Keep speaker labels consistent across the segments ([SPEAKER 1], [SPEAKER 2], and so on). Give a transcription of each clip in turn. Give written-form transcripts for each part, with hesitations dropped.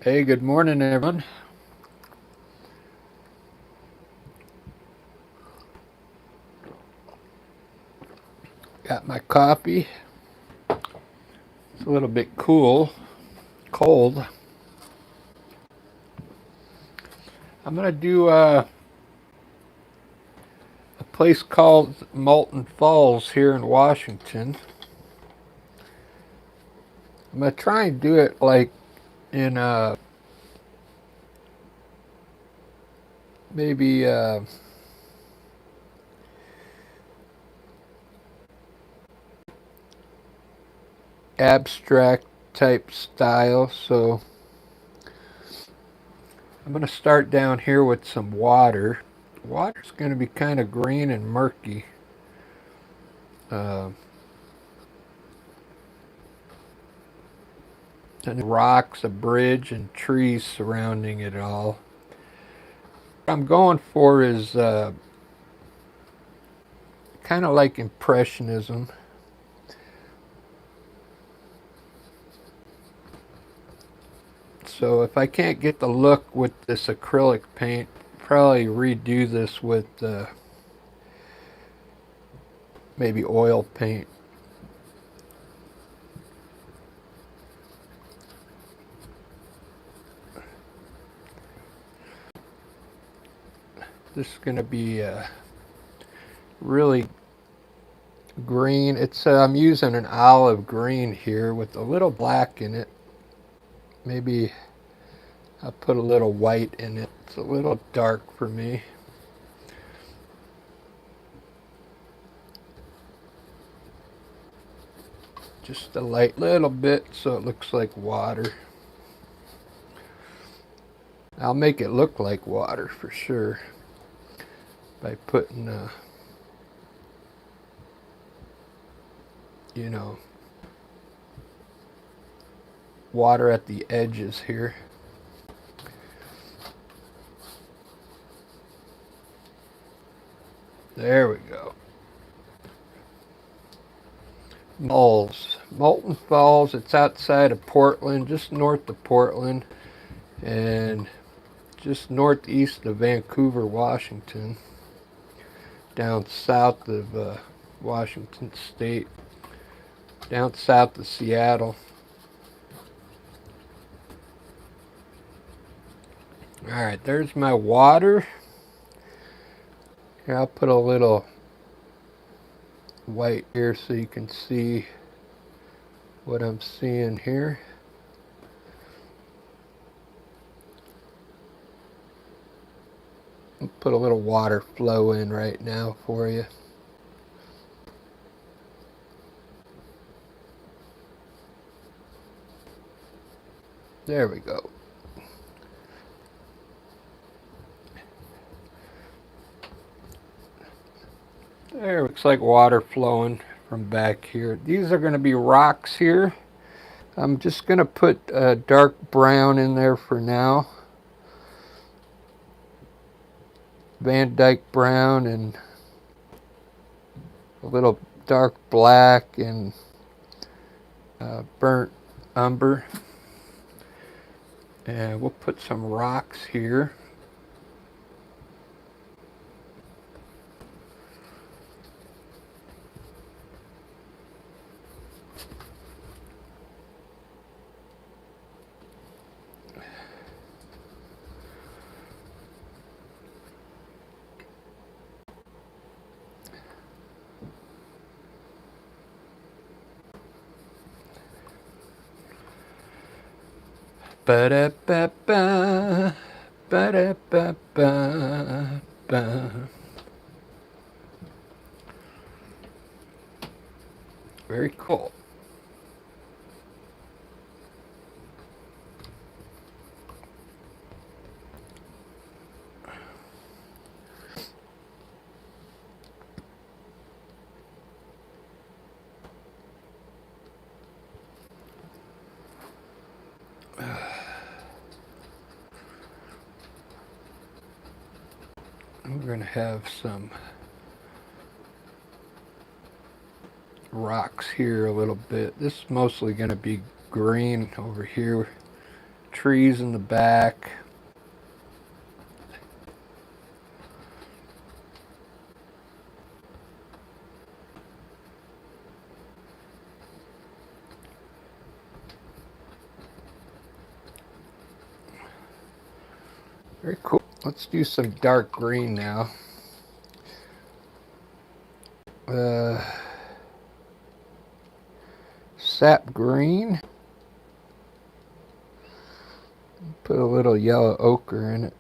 [SPEAKER 1] Hey, good morning, everyone. Got my coffee. It's a little bit cold. I'm gonna do a place called Moulton Falls here in Washington. I'm gonna try and do it like in maybe abstract type style. So I'm gonna start down here with some water. Water's gonna be kind of green and murky. Uh, and rocks, a bridge, and trees surrounding it all. What I'm going for is kind of like impressionism. So if I can't get the look with this acrylic paint, probably redo this with maybe oil paint. This is going to be really green. It's I'm using an olive green here with a little black in it. Maybe I'll put a little white in it. It's a little dark for me. Just a light little bit so it looks like water. I'll make it look like water for sure by putting you know, water at the edges here. There we go. Moulton Falls, it's outside of Portland, just north of Portland, and just northeast of Vancouver, Washington, down south of Washington State, down south of Seattle. Alright, there's my water. Here, I'll put a little white here so you can see what I'm seeing here. I'll put a little water flow in right now for you. There we go. There, looks like water flowing from back here. These are going to be rocks here. I'm just going to put dark brown in there for now. Van Dyke brown and a little dark black and burnt umber. And we'll put some rocks here. Ba-da-ba-ba, ba-da-ba-ba-ba. Very cool. We're going to have some rocks here a little bit. This is mostly going to be green over here trees in the back. Very cool. Let's do some dark green now. Sap green. Put a little yellow ochre in it.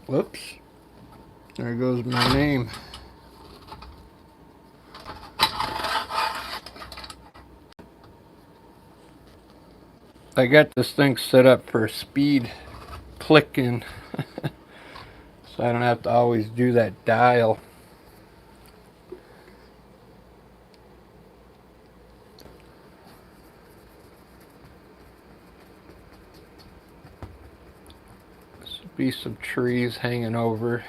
[SPEAKER 1] Whoops. There goes my name. I got this thing set up for speed clicking, so I don't have to always do that dial. This will be some trees hanging over.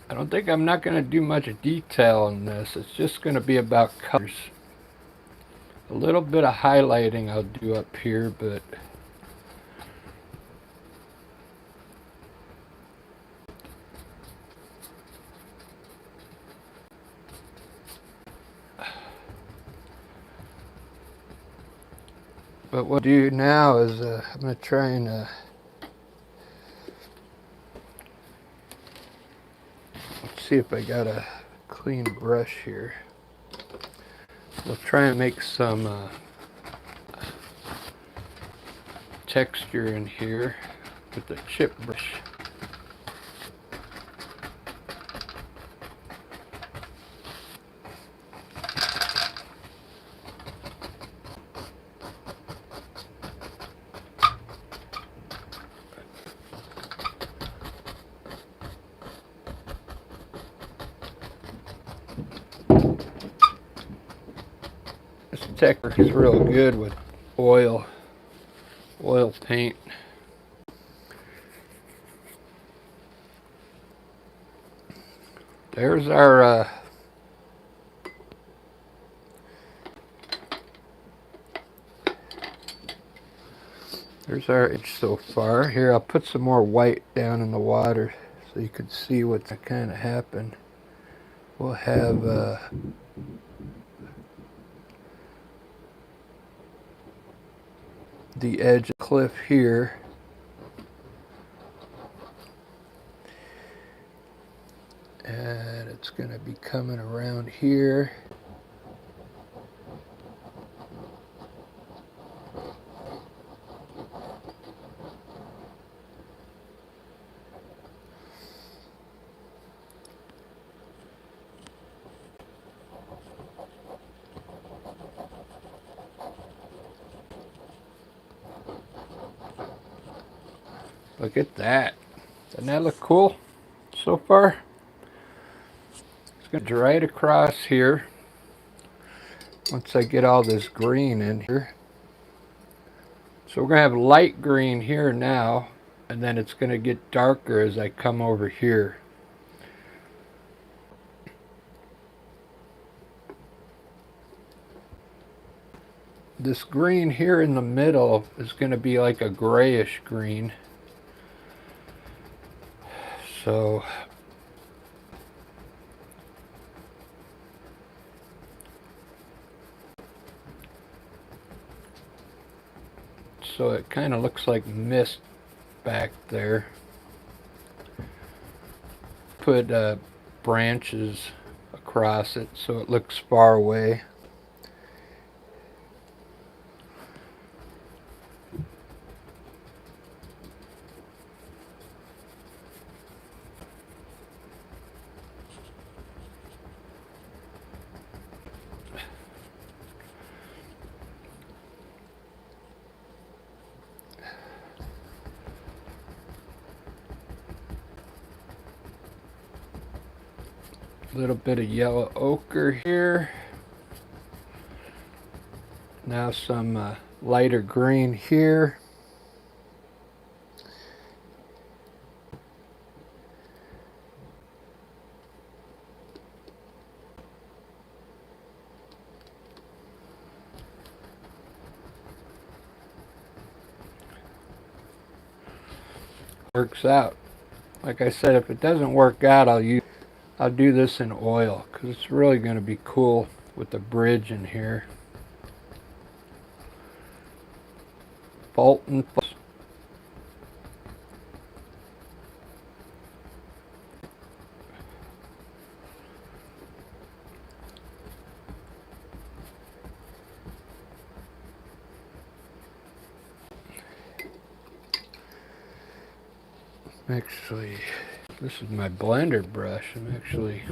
[SPEAKER 1] I don't think I'm not going to do much detail on this. It's just going to be about colors. A little bit of highlighting I'll do up here, but what we'll do now is I'm going to try and let's see if I got a clean brush here. We'll try and make some texture in here with the chip brush. This texture is real good with oil paint. There's our edge so far. Here, I'll put some more white down in the water so you can see what's kind of happened. We'll have the edge of the cliff here. And it's going to be coming around here. Look at that. Doesn't that look cool so far? It's going to dry it across here once I get all this green in here. So we're going to have light green here now, and then it's going to get darker as I come over here. This green here in the middle is going to be like a grayish green. So it kind of looks like mist back there. Put branches across it so it looks far away. A little bit of yellow ochre here. Now some lighter green here. Works out. Like I said, if it doesn't work out, I'll do this in oil because it's really going to be cool with the bridge in here. Moulton. Actually, this is my blender brush. I'm actually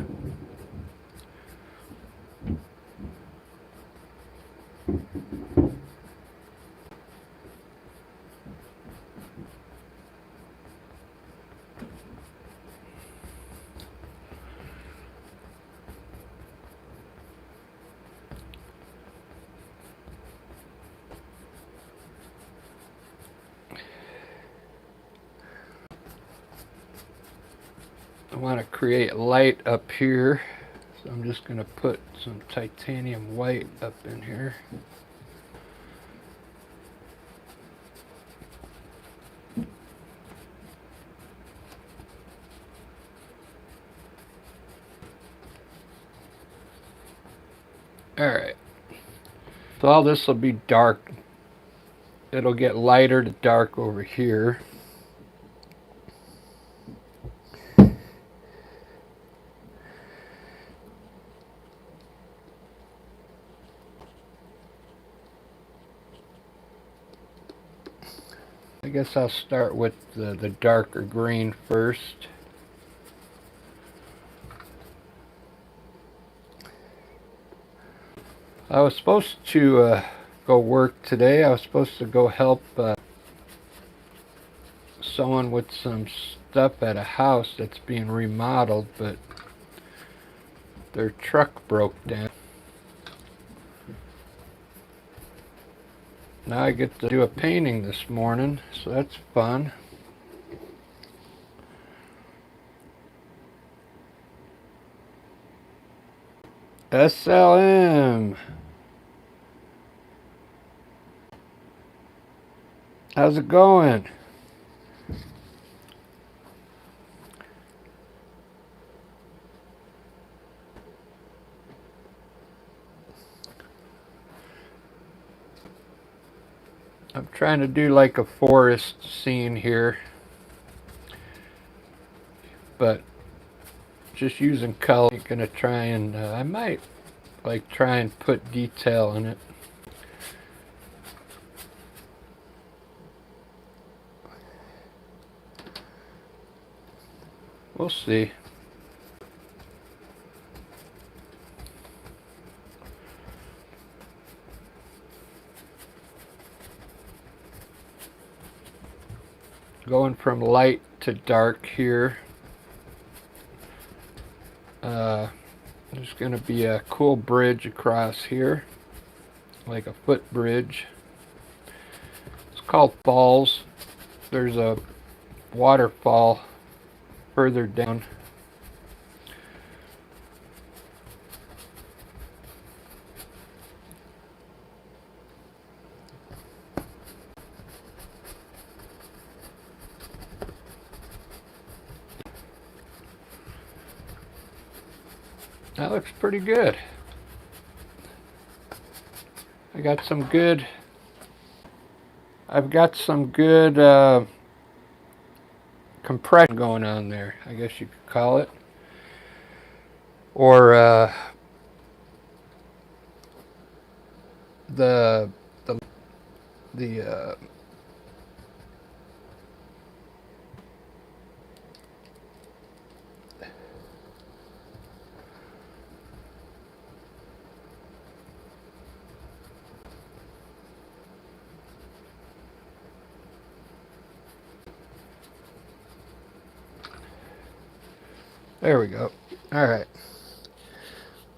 [SPEAKER 1] I want to create light up here, so I'm just going to put some titanium white up in here. Alright, so all this will be dark. It'll get lighter to dark over here. I guess I'll start with the darker green first. I was supposed to go work today. I was supposed to go help someone with some stuff at a house that's being remodeled, but their truck broke down. Now I get to do a painting this morning, so that's fun. SLM. How's it going? I'm trying to do like a forest scene here, but just using color. I'm gonna try and I might like try and put detail in it. We'll see. Going from light to dark here. There's going to be a cool bridge across here, like a footbridge. It's called Falls. There's a waterfall further down. That looks pretty good. I've got some good compression going on there, I guess you could call it. Or the there we go. All right.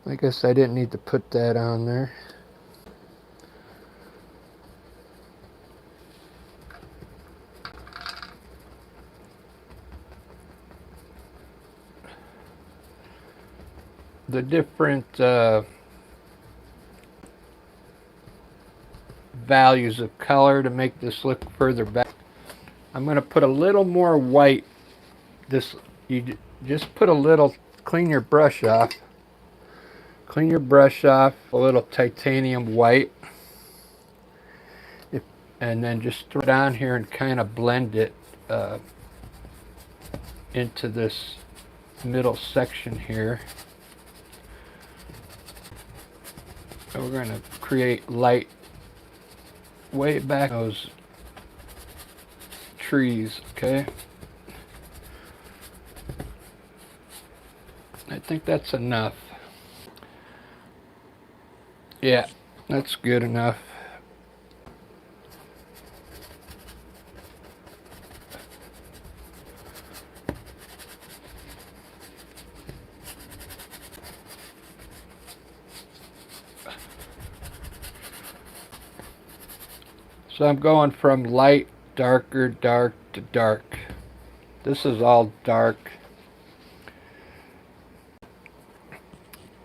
[SPEAKER 1] I guess I didn't need to put that on there. The different values of color to make this look further back. I'm going to put a little more white. You just put a little, clean your brush off. Clean your brush off, a little titanium white. And then just throw it on here and kind of blend it into this middle section here. And we're going to create light way back those trees, okay? I think that's enough. Yeah, that's good enough. So I'm going from light, darker, dark to dark. This is all dark.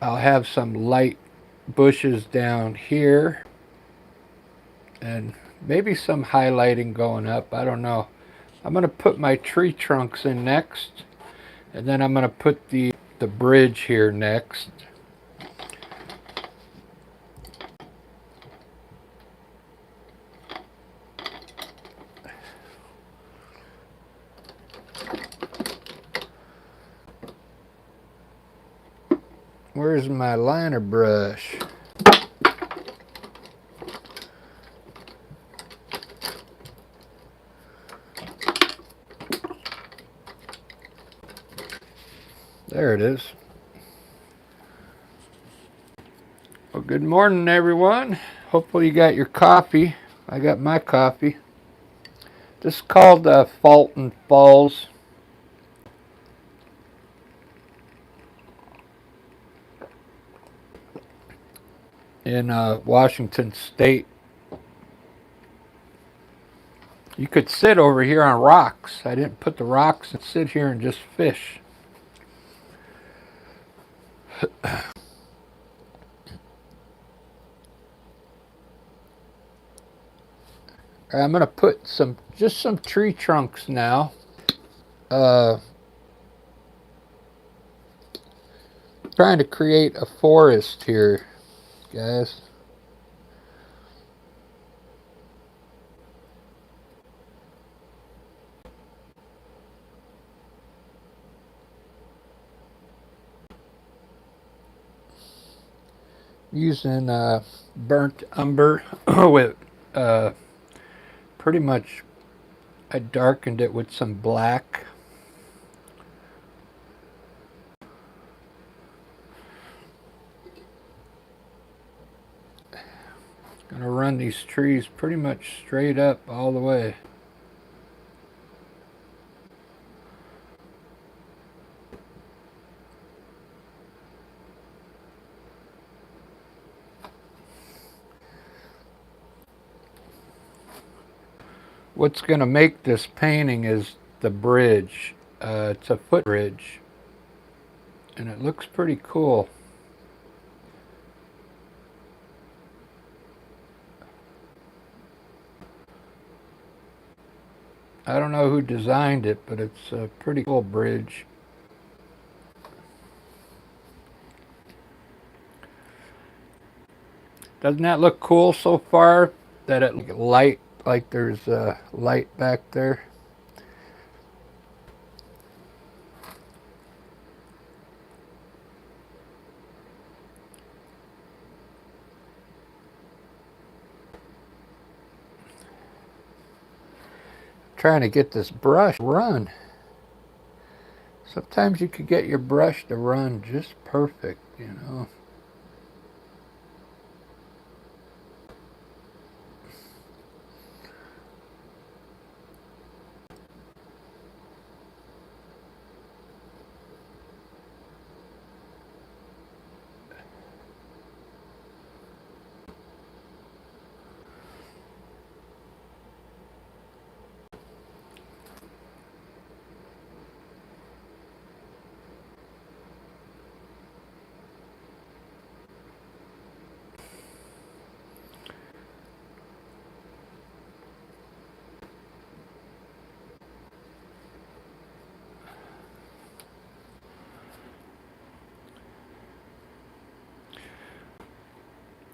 [SPEAKER 1] I'll have some light bushes down here and maybe some highlighting going up. I don't know. I'm going to put my tree trunks in next, and then I'm going to put the bridge here next. Where's my liner brush? There it is. Well, good morning, everyone. Hopefully you got your coffee. I got my coffee. This is called Moulton Falls. In Washington State. You could sit over here on rocks. I didn't put the rocks and sit here and just fish. I'm going to put just some tree trunks now. Trying to create a forest here, guys. Using burnt umber with pretty much I darkened it with some black. Gonna run these trees pretty much straight up all the way. What's gonna make this painting is the bridge. It's a footbridge, and it looks pretty cool. I don't know who designed it, but it's a pretty cool bridge. Doesn't that look cool so far? That it light, like there's a light back there. Trying to get this brush to run. Sometimes you could get your brush to run just perfect, you know.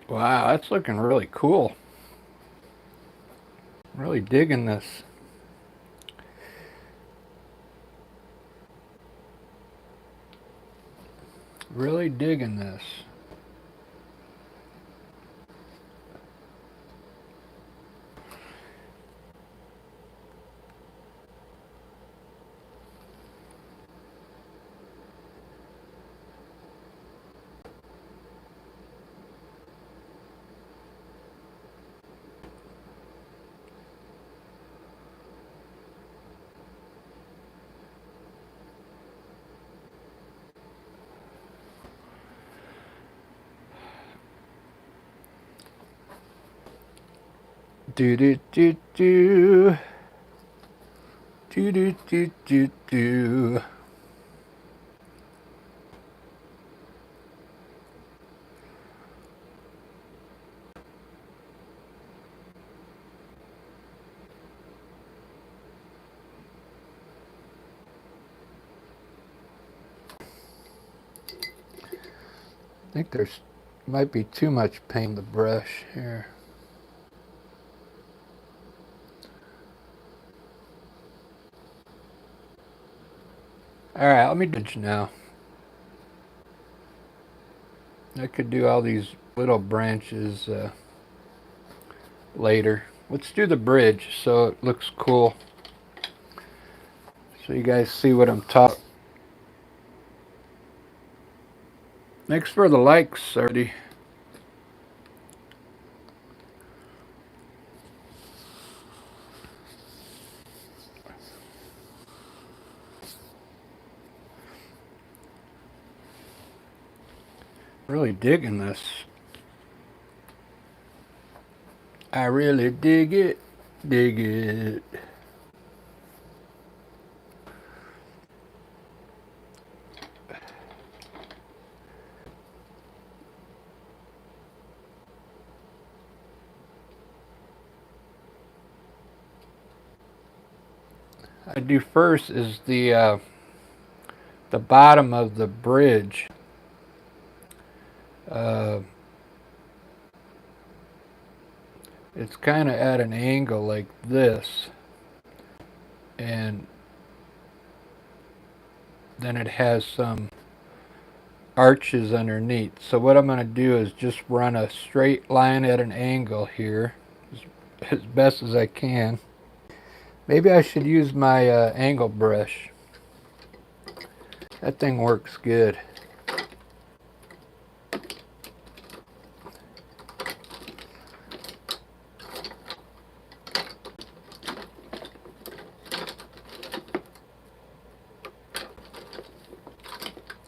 [SPEAKER 1] Wow, that's looking really cool. Really digging this. Really digging this. Do do do do. Do do do do do. I think there's might be too much paint in the brush here. All right, let me do it now. I could do all these little branches later. Let's do the bridge so it looks cool. So you guys see what I'm talking. Thanks for the likes already. Really digging this. I really dig it. Dig it. I do first is the bottom of the bridge. Uh, it's kind of at an angle like this, and then it has some arches underneath. So what I'm going to do is just run a straight line at an angle here as best as I can. Maybe I should use my angle brush. That thing works good.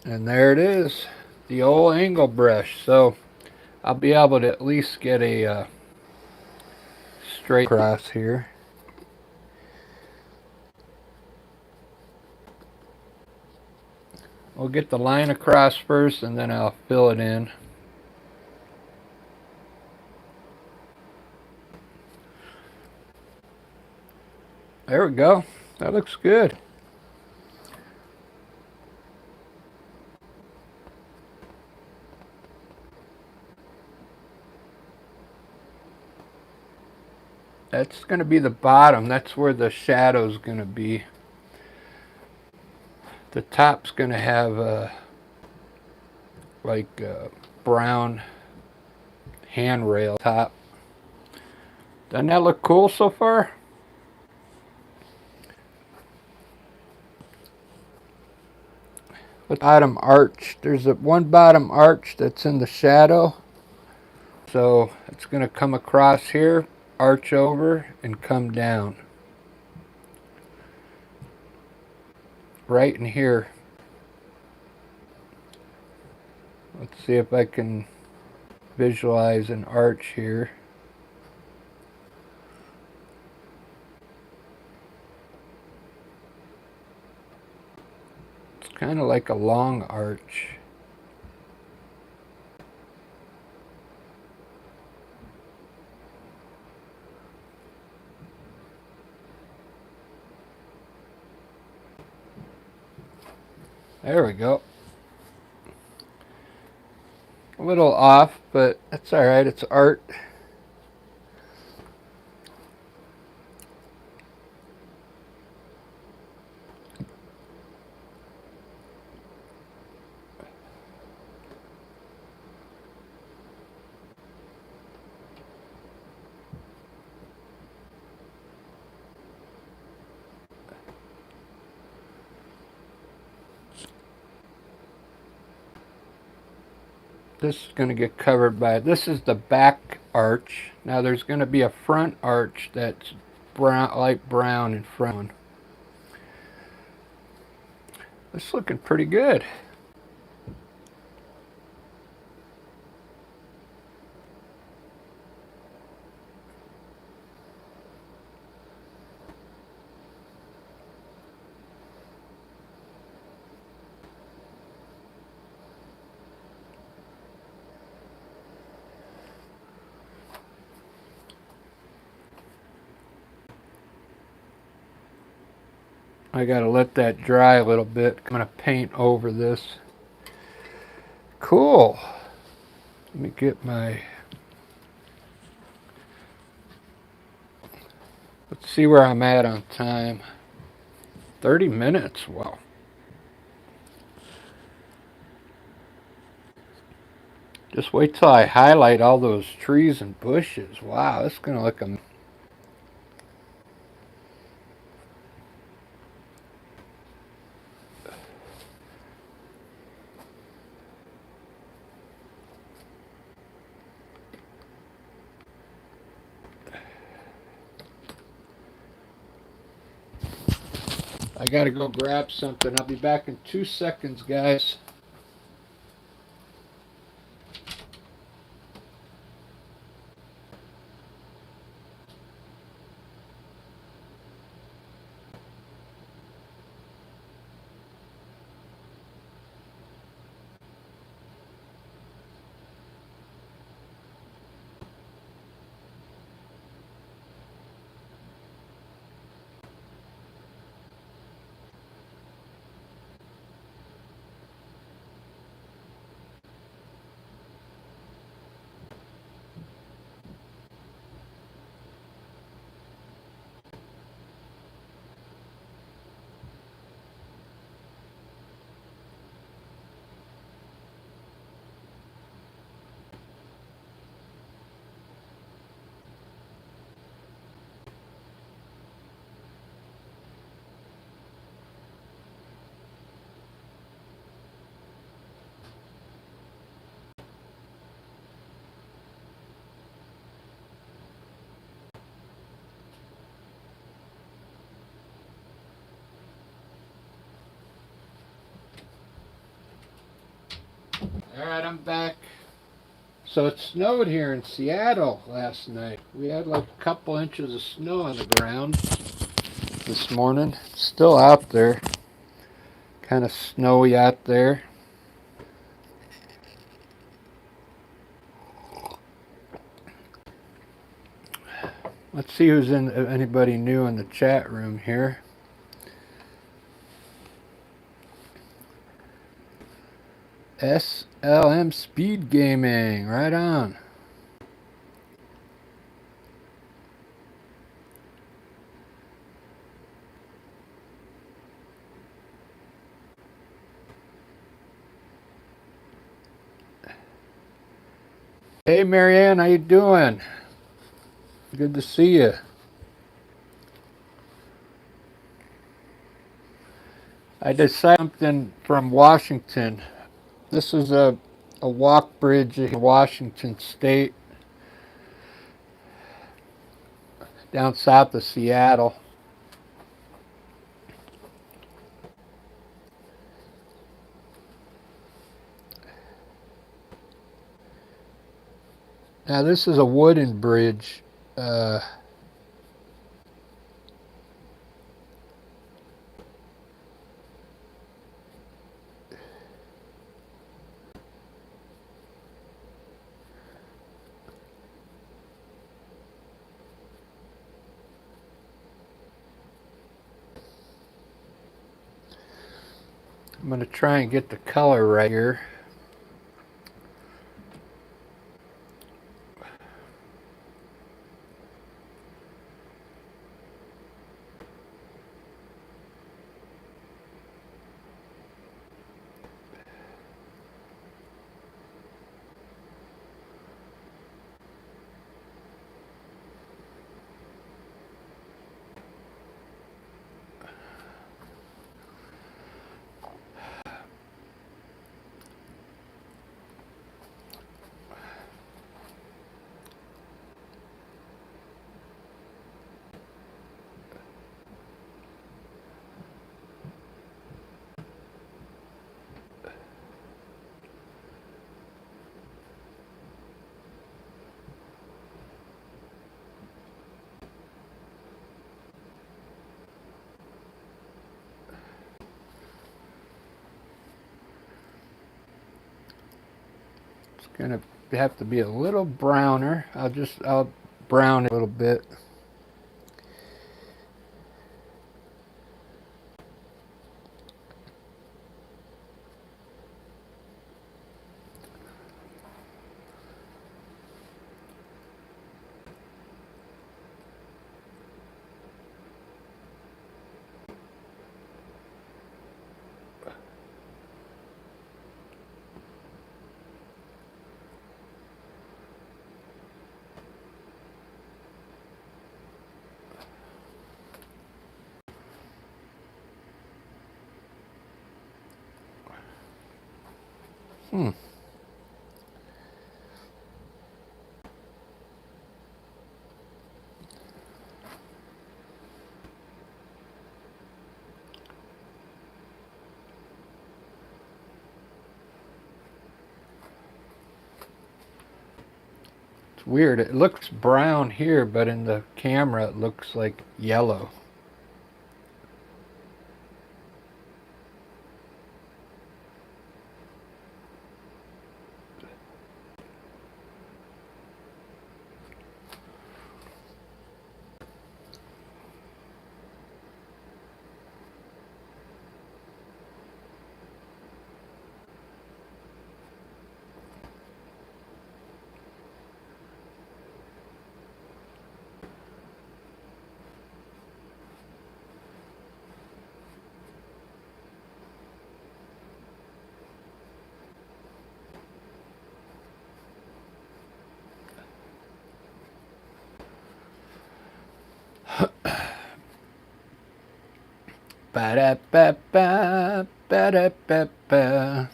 [SPEAKER 1] And there it is, the old angle brush. So I'll be able to at least get a straight across here. We'll get the line across first and then I'll fill it in. There we go. That looks good. That's going to be the bottom. That's where the shadow's going to be. The top's going to have like a brown handrail top. Doesn't that look cool so far? The bottom arch. There's one bottom arch that's in the shadow. So it's going to come across here, arch over, and come down. Right in here. Let's see if I can visualize an arch here. It's kind of like a long arch. There we go. A little off, but that's all right. It's art. This is going to get covered by, this is the back arch. Now there's going to be a front arch that's brown, light brown in front. It's looking pretty good. I gotta let that dry a little bit. I'm gonna paint over this. Cool. Let me get my, let's see where I'm at on time. 30 minutes, wow. Just wait till I highlight all those trees and bushes. Wow, it's gonna look amazing. I gotta go grab something. I'll be back in 2 seconds, guys. Alright, I'm back. So it snowed here in Seattle last night. We had like a couple inches of snow on the ground this morning. It's still out there. Kind of snowy out there. Let's see who's in, anybody new in the chat room here. SLM Speed Gaming, right on. Hey Marianne, how you doing? Good to see you. I decided something from Washington. This is a walk bridge in Washington State, down south of Seattle. Now this is a wooden bridge. I'm going to try and get the color right here. Gonna have to be a little browner. I'll brown it a little bit. It's weird. It looks brown here, but in the camera it looks like yellow. Ba-da-ba-ba, ba-da-ba-ba.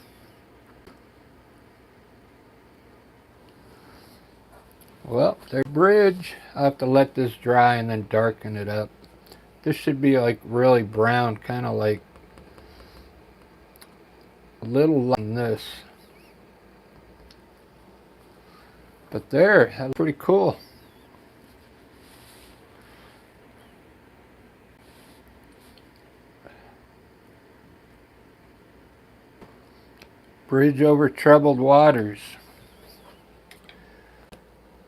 [SPEAKER 1] Well, there's the bridge. I'll have to let this dry and then darken it up. This should be like really brown, kind of like a little light than this. But there, that's pretty cool. Bridge over troubled waters.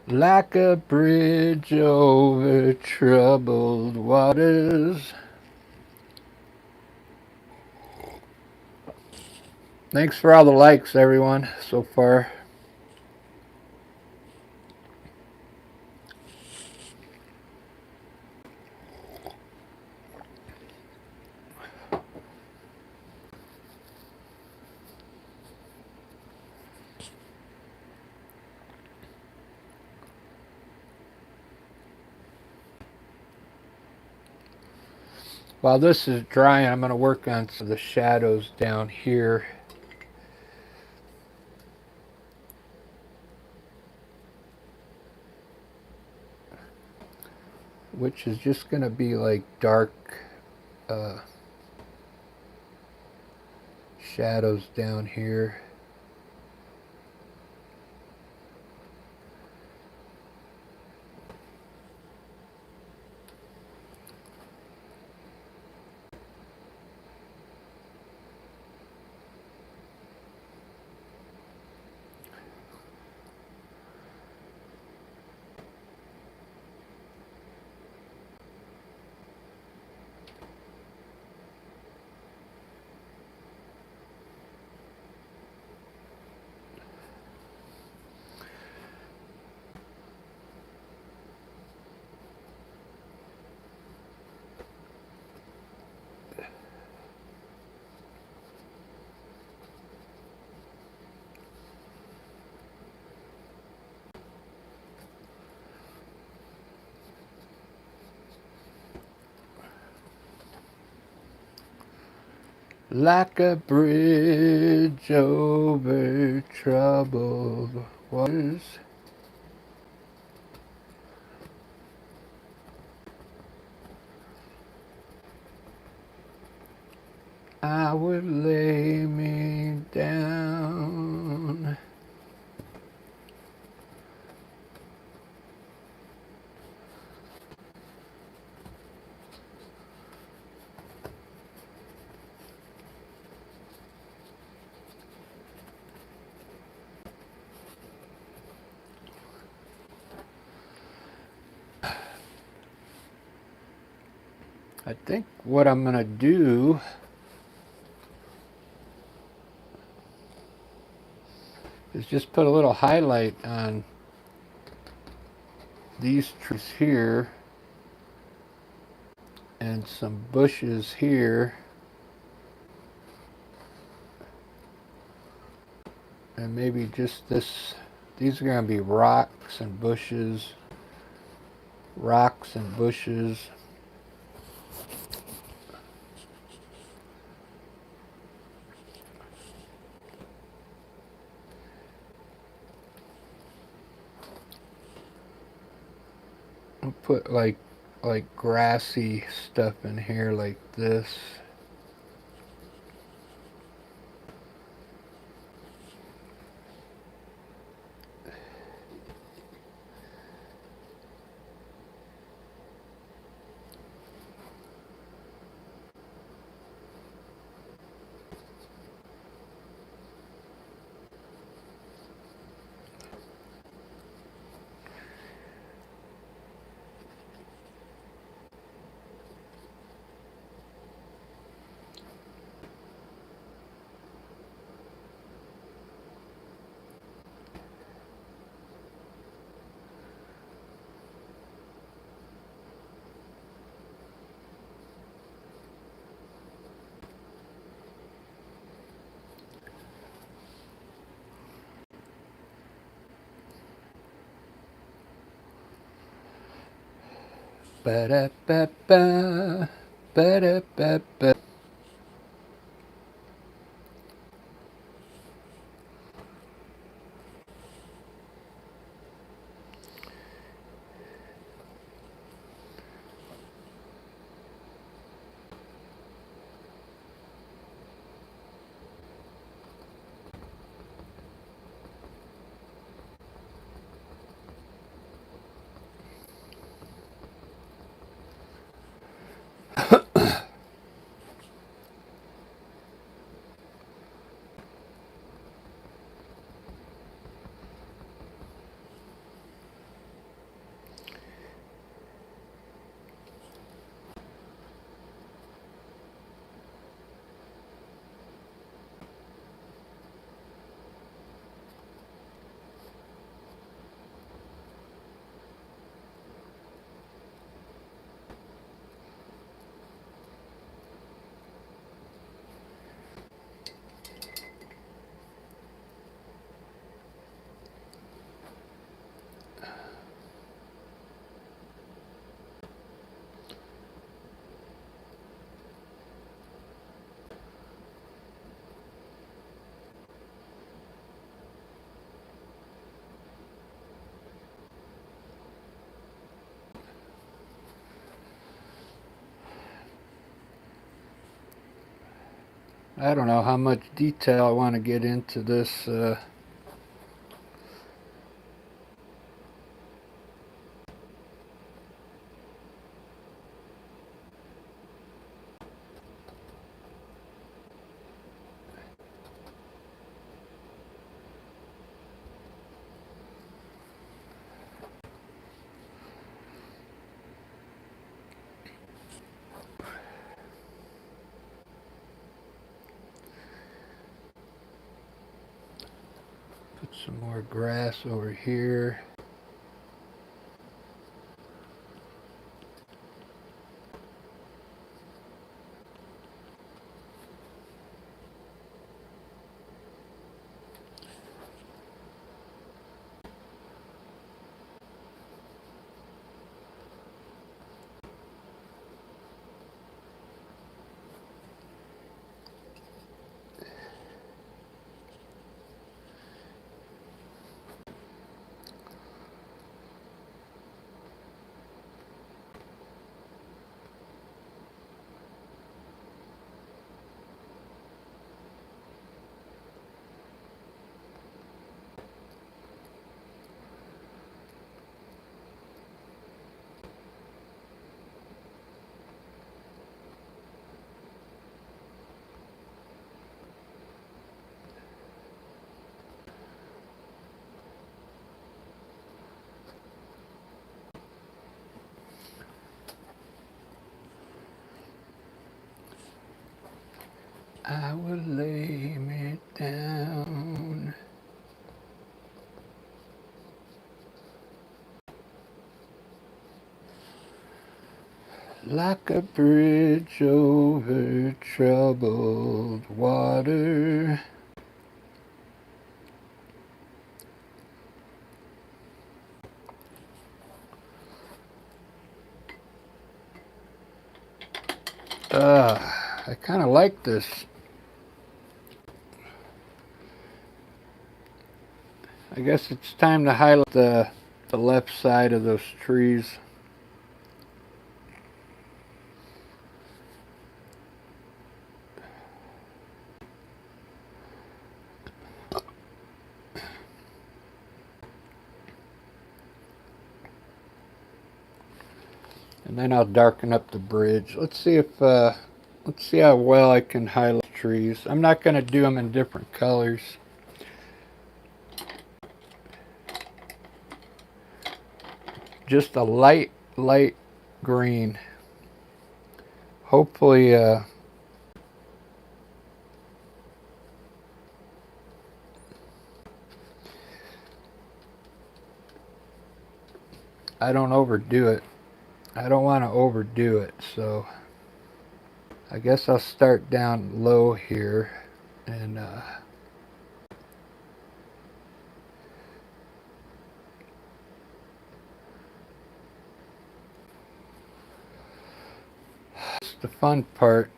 [SPEAKER 1] Like a bridge over troubled waters. Thanks for all the likes, everyone, so far. While this is drying, I'm going to work on some of the shadows down here. Which is just going to be like dark shadows down here. Like a bridge over troubled waters. I would lay me down. I think what I'm going to do is just put a little highlight on these trees here and some bushes here, and maybe just this. These are going to be rocks and bushes, rocks and bushes. I'll put like grassy stuff in here like this. Ba-da-ba-ba, ba-da-ba-ba. I don't know how much detail I want to get into this. Put some more grass over here. I will lay me down. Like a bridge over troubled water. I kind of like this. I guess it's time to highlight the left side of those trees. And then I'll darken up the bridge. Let's see how well I can highlight trees. I'm not going to do them in different colors. Just a light green. Hopefully, I don't overdo it. I don't want to overdo it, so I guess I'll start down low here and it's the fun part.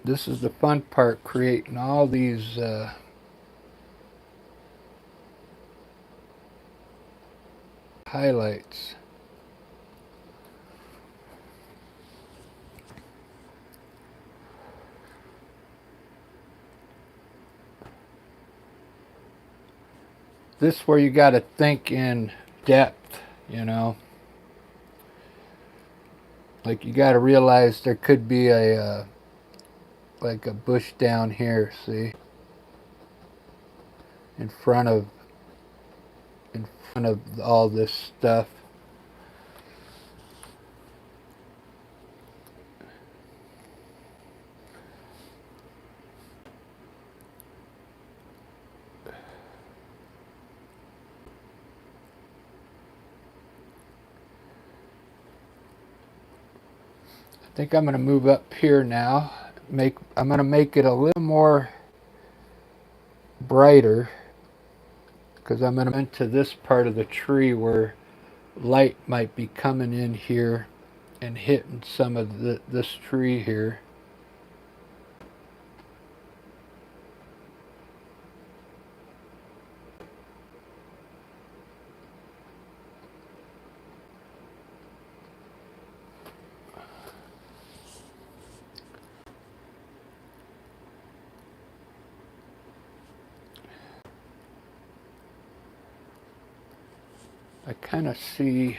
[SPEAKER 1] This is the fun part, creating all these highlights. This is where you got to think in depth, you know. Like you got to realize there could be a like a bush down here, see, in front of all this stuff. I think I'm going to move up here now. I'm going to make it a little more brighter because I'm going to into this part of the tree where light might be coming in here and hitting some of this tree here. I kind of see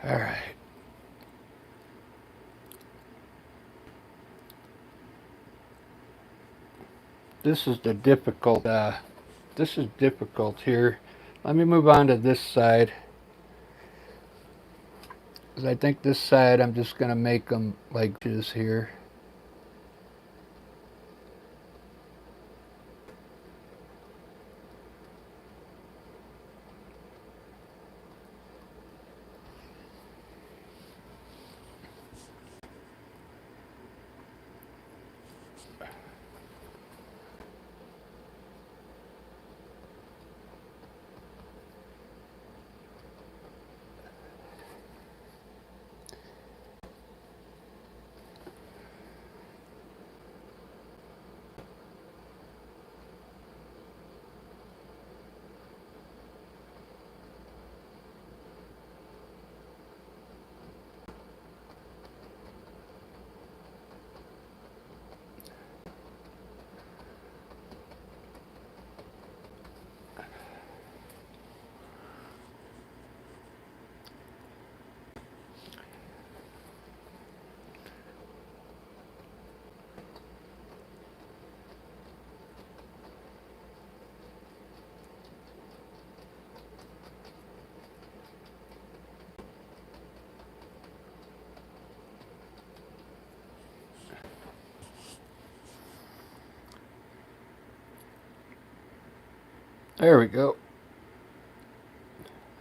[SPEAKER 1] all right. This is the difficult. This is difficult here. Let me move on to this side. Because I think this side I'm just going to make them like this here. There we go.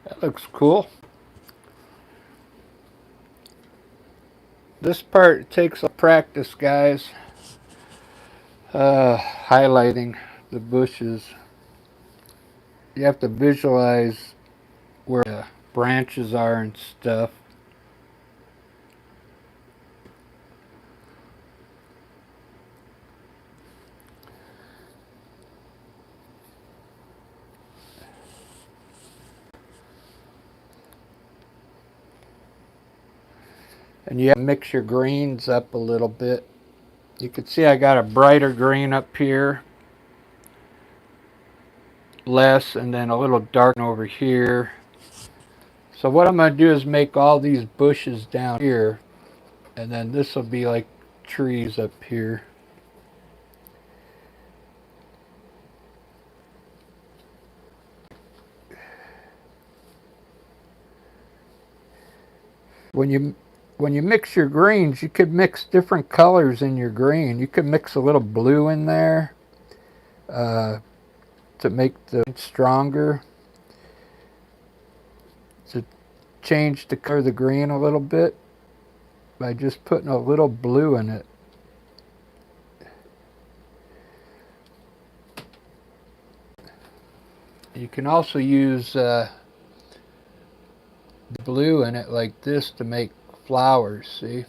[SPEAKER 1] That looks cool. This part takes a practice, guys. Highlighting the bushes. You have to visualize where the branches are and stuff. And you have to mix your greens up a little bit. You can see I got a brighter green up here, less, and then a little dark over here. So what I'm going to do is make all these bushes down here, and then this will be like trees up here. When you mix your greens, you could mix different colors in your green. You could mix a little blue in there to make the stronger, to change the color of the green a little bit by just putting a little blue in it. You can also use blue in it like this to make flowers, see?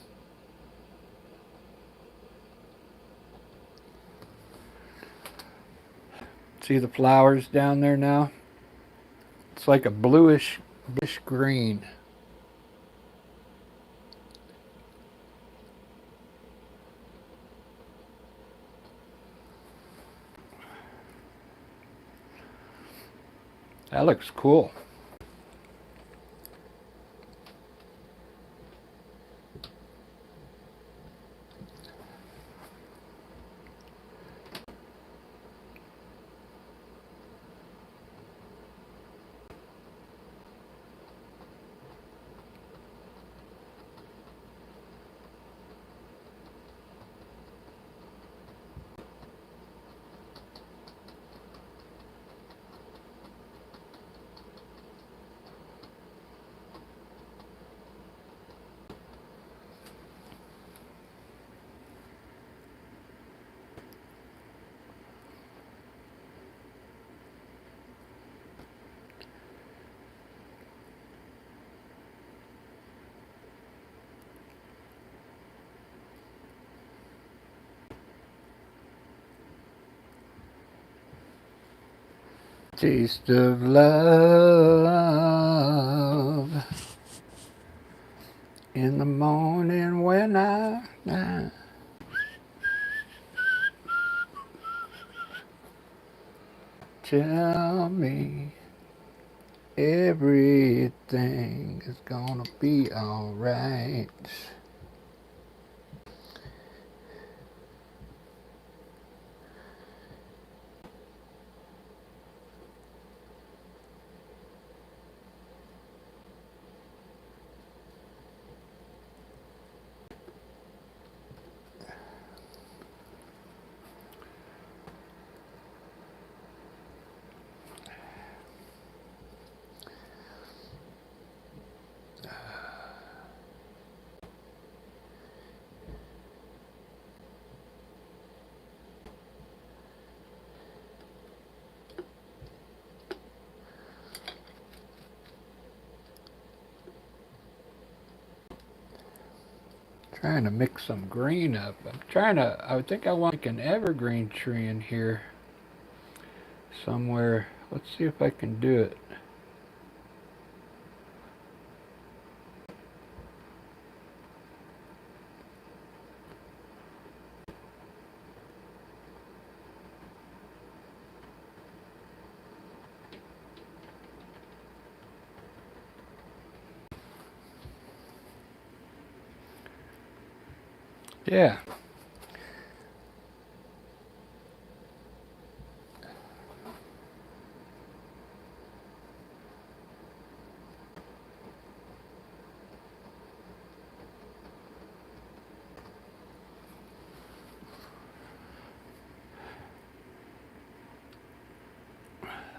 [SPEAKER 1] See the flowers down there now? It's like a bluish green. That looks cool. Taste of love in the morning when I tell me everything is gonna be alright. Trying to mix some green up. I think I want like an evergreen tree in here somewhere. Let's see if I can do it. Yeah.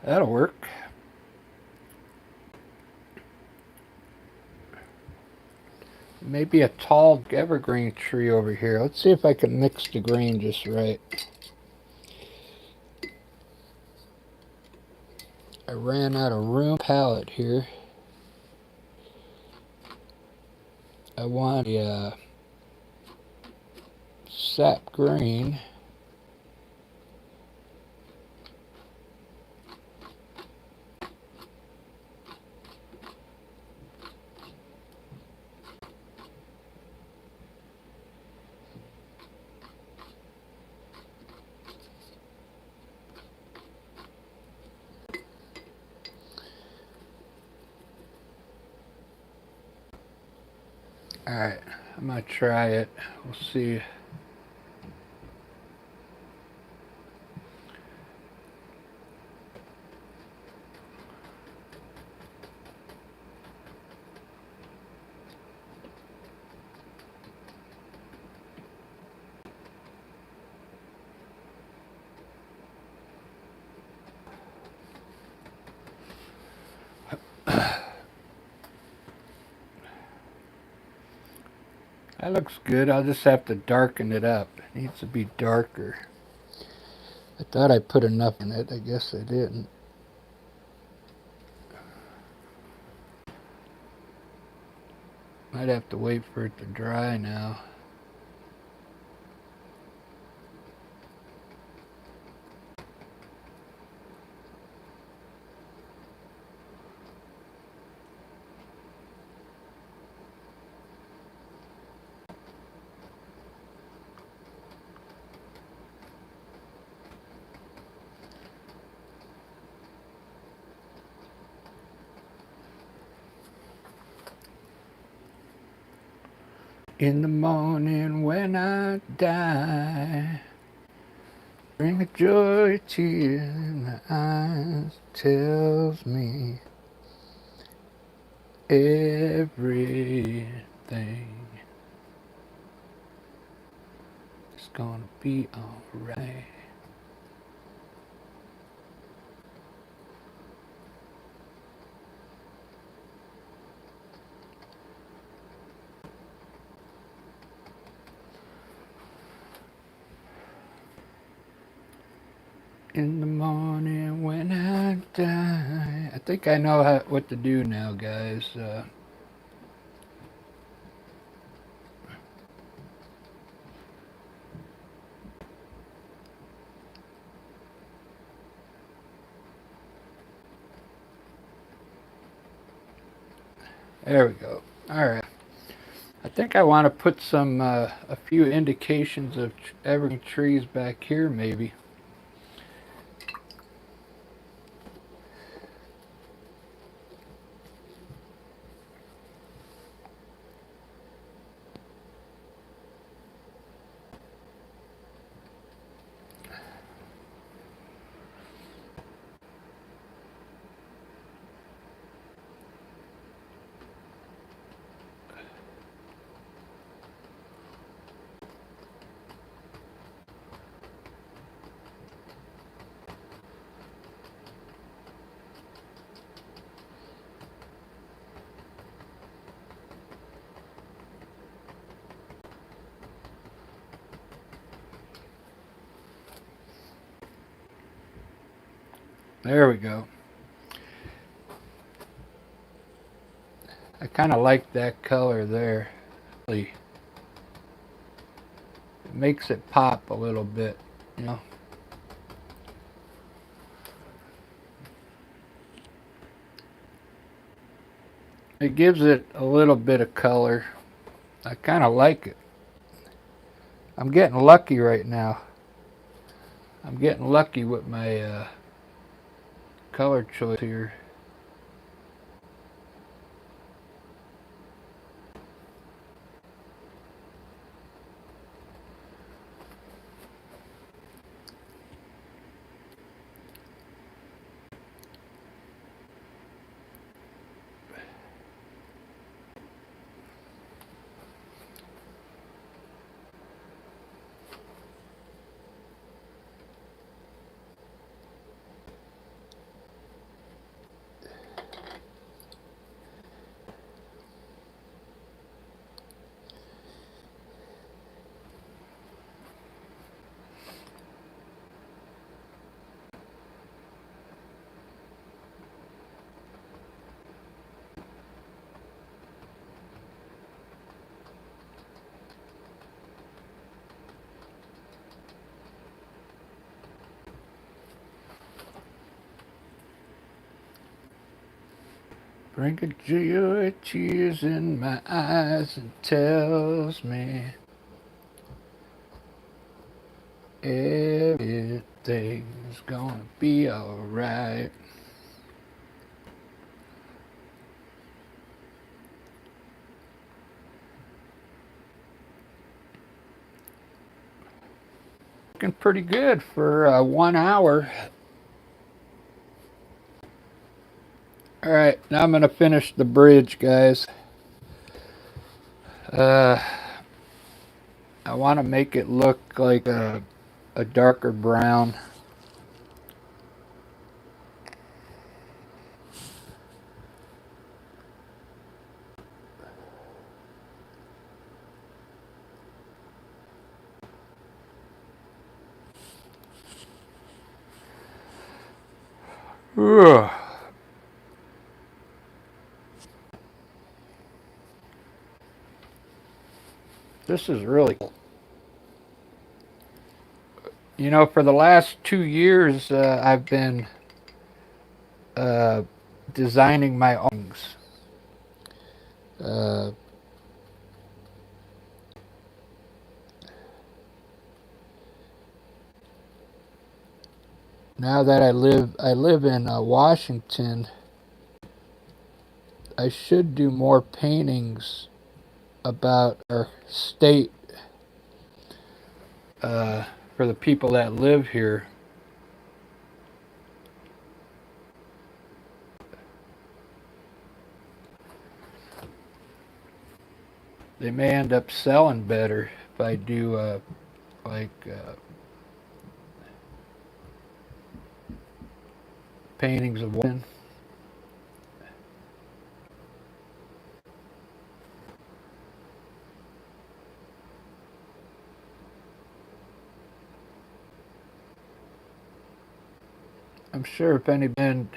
[SPEAKER 1] That'll work. Maybe a tall evergreen tree over here. Let's see if I can mix the green just right. I ran out of room palette here. I want a sap green. Alright, I'm gonna try it. We'll see. That looks good. I'll just have to darken it up. It needs to be darker. I thought I put enough in it. I guess I didn't. Might have to wait for it to dry now. In the morning when I die, bring a joy tear in the eyes, tells me everything is gonna be alright. In the morning when I die. I think I know what to do now, guys. There we go. Alright. I think I want to put some, a few indications of evergreen trees back here, maybe. There we go. I kind of like that color there. It makes it pop a little bit, you know. It gives it a little bit of color. I kind of like it. I'm getting lucky right now. I'm getting lucky with my color choice here. Bring a joy, tears in my eyes, and tells me everything's gonna be alright. Looking pretty good for 1 hour. Alright, now I'm going to finish the bridge, guys. I want to make it look like a darker brown. Ugh. This is really cool. You know, for the last 2 years, I've been designing my own things. Uh, Now that I live in Washington, I should do more paintings about our state for the people that live here. They may end up selling better if I do like paintings of women. I'm sure if anybody's been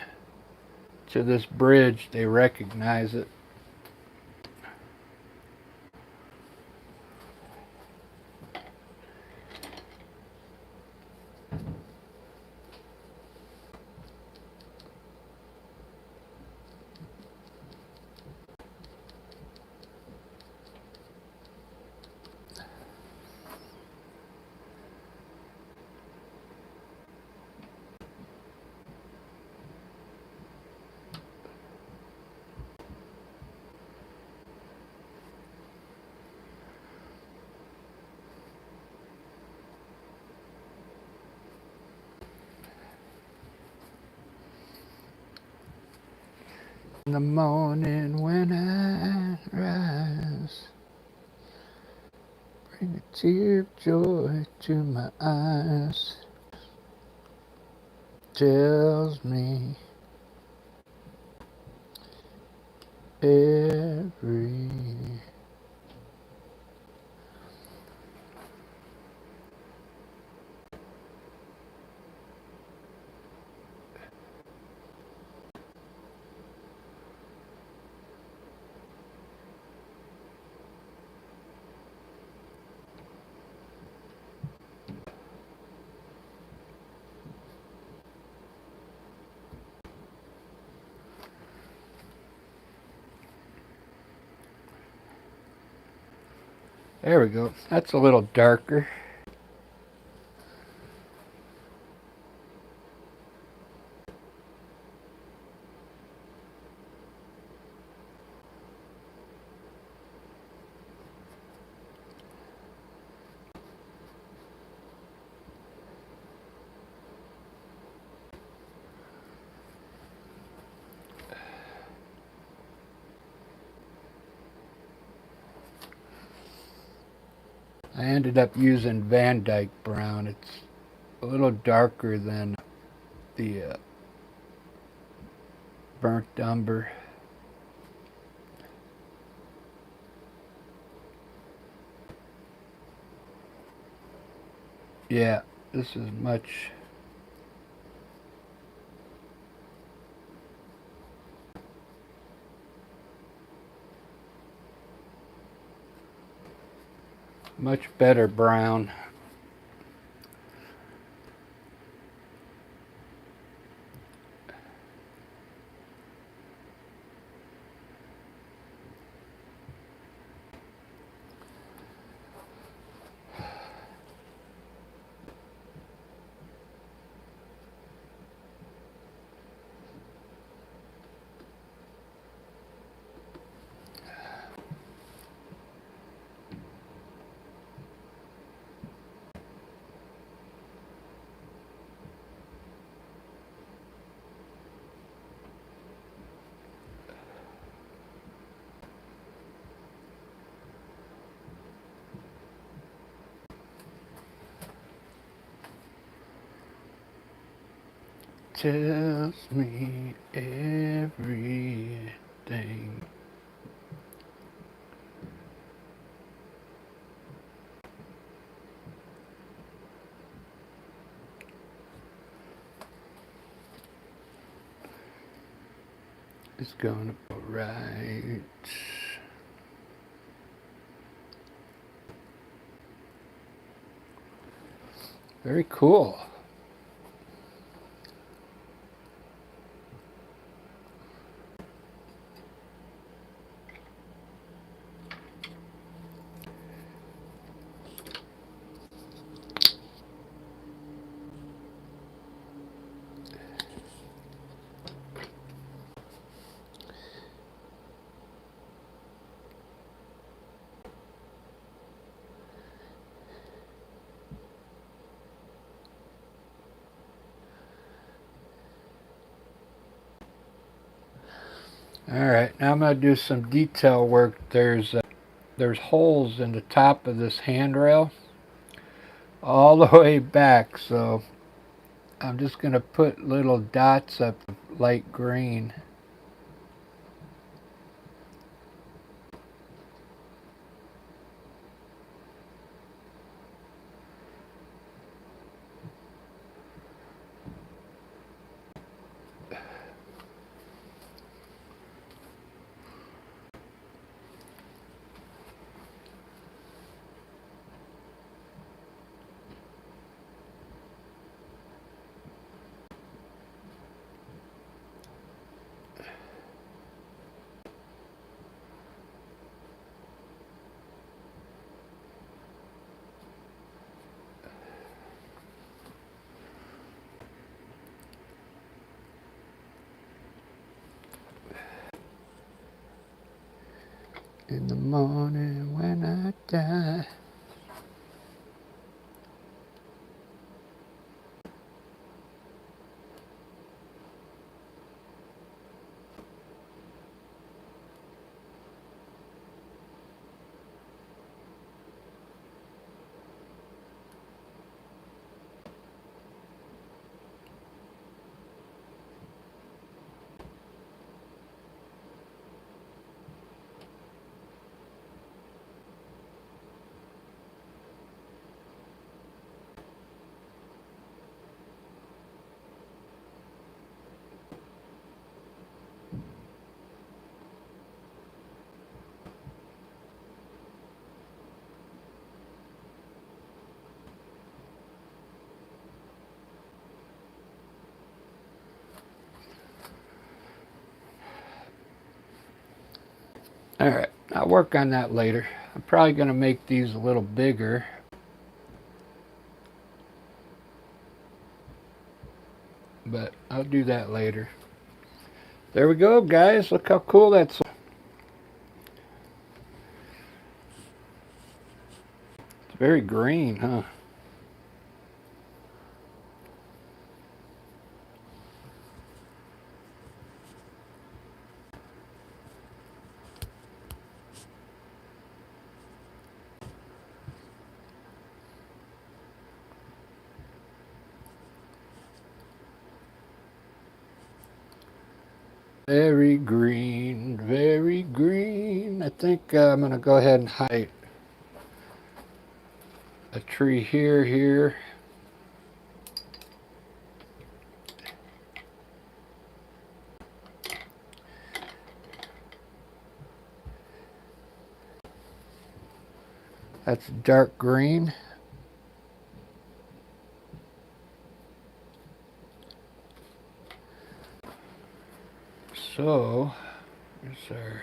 [SPEAKER 1] to this bridge, they recognize it. In the morning when I rise, bring a tear of joy to my eyes. Tells me every There we go. That's a little darker. I ended up using Van Dyke brown. It's a little darker than the burnt umber. Yeah, this is much better brown. tells me everything. It's gonna be right. Very cool. Alright, now I'm going to do some detail work. There's holes in the top of this handrail all the way back, so I'm just going to put little dots up light green. In the morning when I die. Alright, I'll work on that later. I'm probably going to make these a little bigger. But I'll do that later. There we go, guys. Look how cool that's. It's very green, huh? Very green, very green. I think I'm going to go ahead and hide a tree here. That's dark green. So, yes, sir.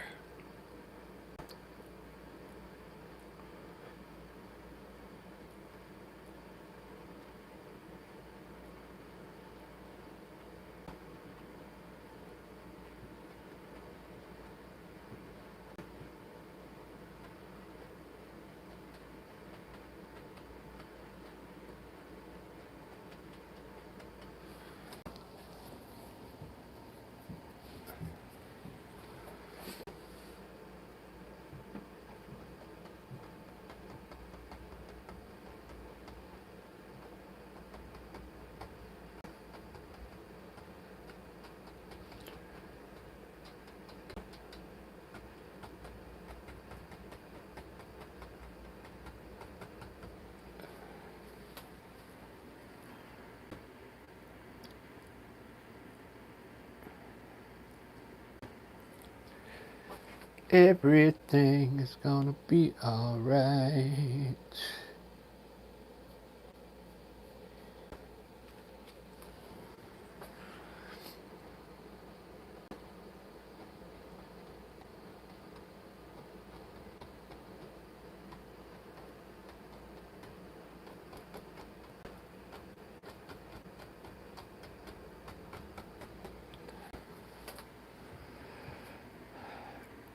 [SPEAKER 1] everything is gonna be alright.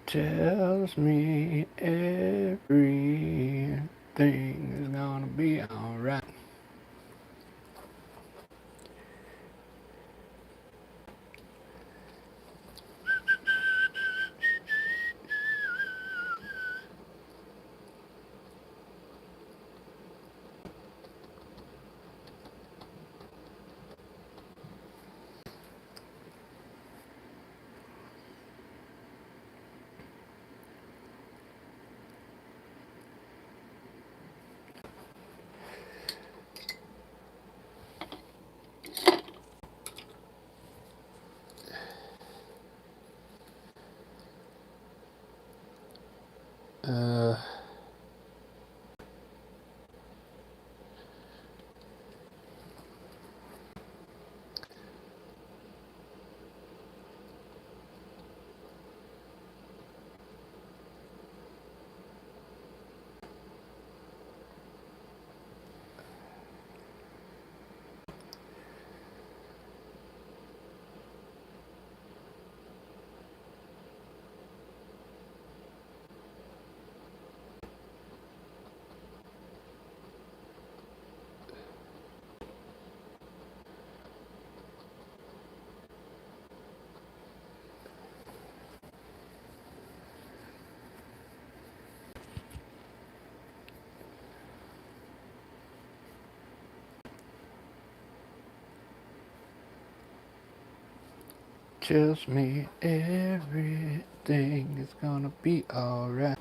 [SPEAKER 1] Tells me everything is gonna be alright. Uh, tells me everything is gonna be alright.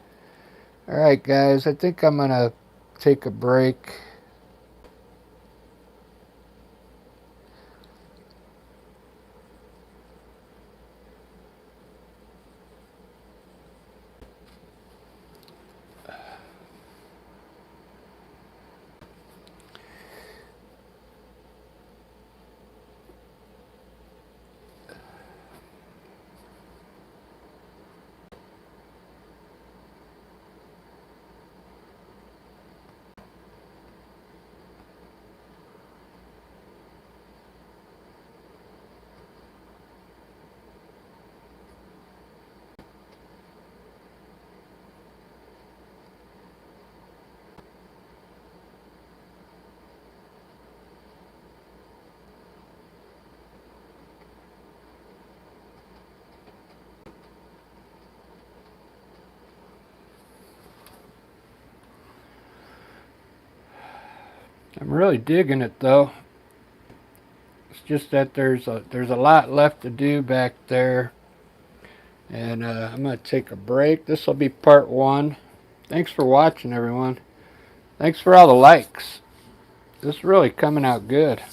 [SPEAKER 1] Alright, guys, I think I'm gonna take a break. I'm really digging it though. It's just that there's a lot left to do back there, and I'm gonna take a break. This will be part one. Thanks for watching, everyone. Thanks for all the likes. This is really coming out good.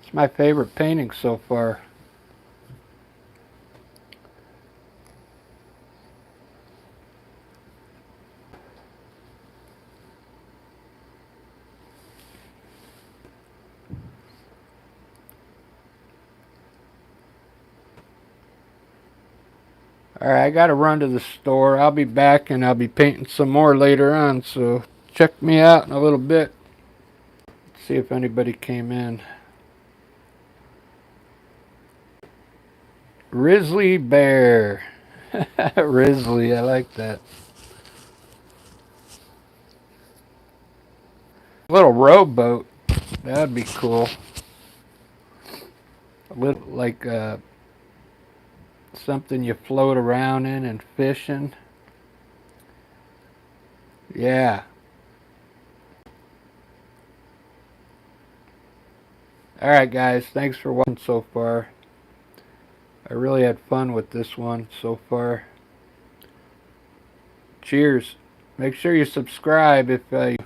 [SPEAKER 1] It's my favorite painting so far. Alright, I gotta run to the store. I'll be back and I'll be painting some more later on, so check me out in a little bit. See if anybody came in. Grizzly Bear. Risley, I like that. Little rowboat. That'd be cool. A little like something you float around in and fishing. Yeah. Alright guys, thanks for watching so far. I really had fun with this one so far. Cheers. Make sure you subscribe if you